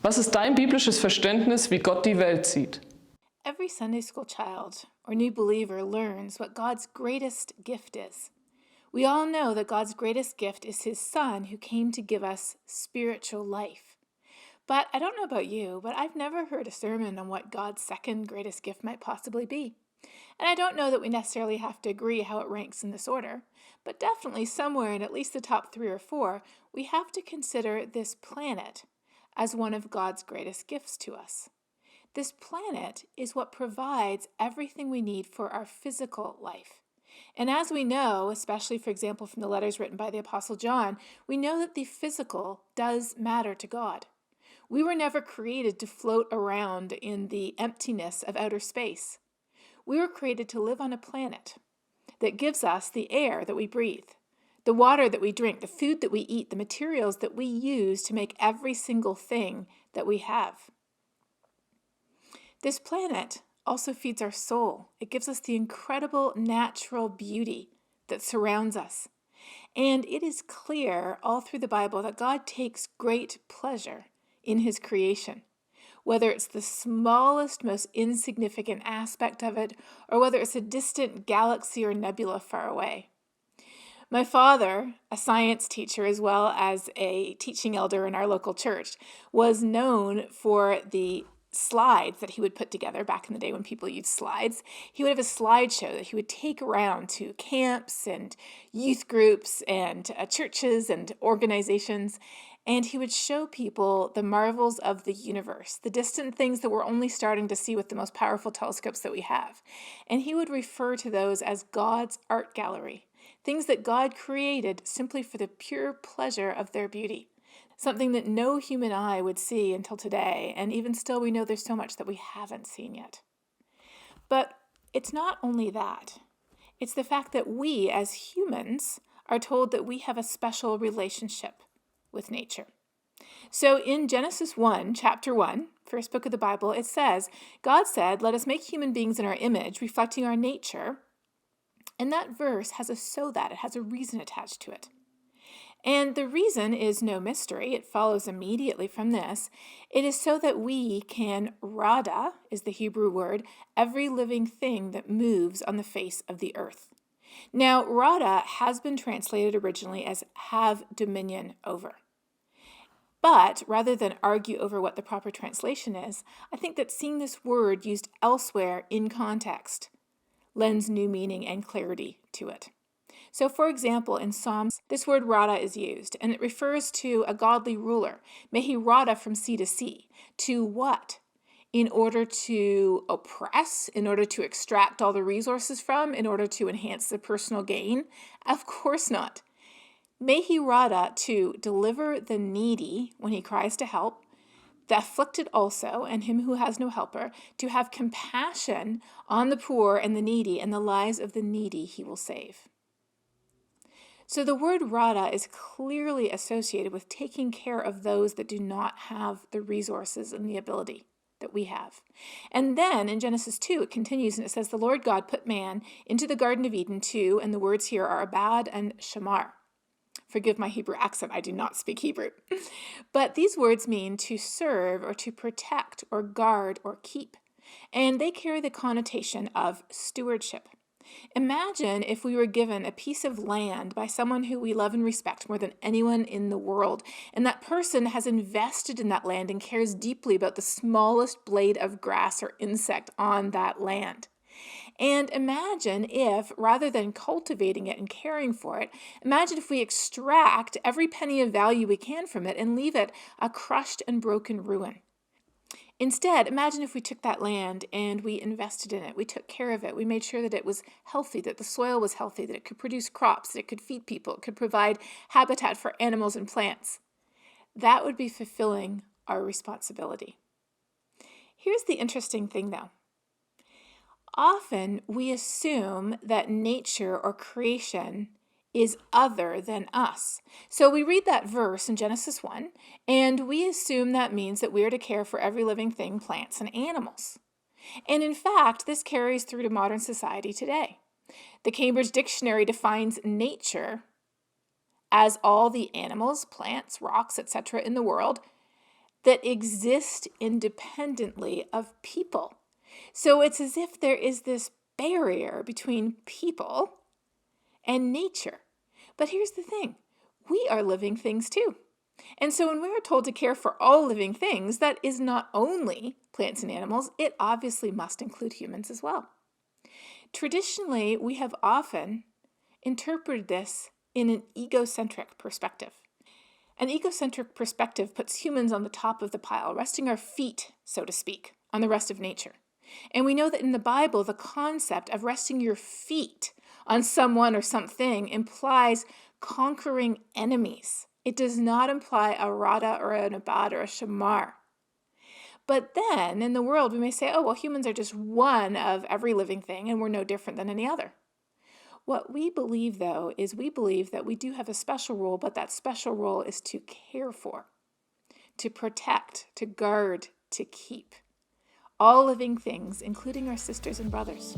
Was ist dein biblisches Verständnis, wie Gott die Welt sieht? Every Sunday school child or new believer learns what God's greatest gift is. We all know that God's greatest gift is His Son who came to give us spiritual life. But I don't know about you, but I've never heard a sermon on what God's second greatest gift might possibly be. And I don't know that we necessarily have to agree how it ranks in this order, but definitely somewhere in at least the top 3 or 4, we have to consider this planet as one of God's greatest gifts to us. This planet is what provides everything we need for our physical life. And as we know, especially for example from the letters written by the Apostle John, we know that the physical does matter to God. We were never created to float around in the emptiness of outer space. We were created to live on a planet that gives us the air that we breathe, the water that we drink, the food that we eat, the materials that we use to make every single thing that we have. This planet also feeds our soul. It gives us the incredible natural beauty that surrounds us. And it is clear all through the Bible that God takes great pleasure in His creation. Whether it's the smallest, most insignificant aspect of it, or whether it's a distant galaxy or nebula far away. My father, a science teacher as well as a teaching elder in our local church, was known for the slides that he would put together back in the day when people used slides. He would have a slideshow that he would take around to camps and youth groups and churches and organizations, and he would show people the marvels of the universe, the distant things that we're only starting to see with the most powerful telescopes that we have. And he would refer to those as God's art gallery, things that God created simply for the pure pleasure of their beauty. Something that no human eye would see until today, and even still we know there's so much that we haven't seen yet. But it's not only that. It's the fact that we as humans are told that we have a special relationship with nature. So in Genesis 1, chapter 1, first book of the Bible, it says, God said, "Let us make human beings in our image, reflecting our nature." And that verse has a so that, it has a reason attached to it. And the reason is no mystery. It follows immediately from this. It is so that we can, rada is the Hebrew word, every living thing that moves on the face of the earth. Now, rada has been translated originally as have dominion over. But rather than argue over what the proper translation is, I think that seeing this word used elsewhere in context lends new meaning and clarity to it. So, for example, in Psalms, this word rada is used, and it refers to a godly ruler. May he rada from sea to sea. To what? In order to oppress, in order to extract all the resources from, in order to enhance the personal gain? Of course not. May he rada to deliver the needy when he cries to help, the afflicted also, and him who has no helper, to have compassion on the poor and the needy, and the lives of the needy he will save. So the word rada is clearly associated with taking care of those that do not have the resources and the ability that we have. And then in Genesis 2, it continues and it says, the Lord God put man into the Garden of Eden to, and the words here are abad and shamar. Forgive my Hebrew accent, I do not speak Hebrew. But these words mean to serve or to protect or guard or keep. And they carry the connotation of stewardship. Imagine if we were given a piece of land by someone who we love and respect more than anyone in the world, and that person has invested in that land and cares deeply about the smallest blade of grass or insect on that land. And imagine if, rather than cultivating it and caring for it, imagine if we extract every penny of value we can from it and leave it a crushed and broken ruin. Instead, imagine if we took that land and we invested in it. We took care of it. We made sure that it was healthy, that the soil was healthy, that it could produce crops, that it could feed people, it could provide habitat for animals and plants. That would be fulfilling our responsibility. Here's the interesting thing, though. Often we assume that nature or creation is other than us. So we read that verse in Genesis 1, and we assume that means that we are to care for every living thing, plants and animals. And in fact, this carries through to modern society today. The Cambridge Dictionary defines nature as all the animals, plants, rocks, etc. in the world that exist independently of people. So it's as if there is this barrier between people and nature. But here's the thing, we are living things too. And so when we are told to care for all living things, that is not only plants and animals, it obviously must include humans as well. Traditionally, we have often interpreted this in an egocentric perspective. An egocentric perspective puts humans on the top of the pile, resting our feet, so to speak, on the rest of nature. And we know that in the Bible, the concept of resting your feet on someone or something implies conquering enemies. It does not imply a rada or an abad or a shamar. But then in the world, we may say, oh, well, humans are just one of every living thing and we're no different than any other. What we believe, though, is we believe that we do have a special role, but that special role is to care for, to protect, to guard, to keep all living things, including our sisters and brothers.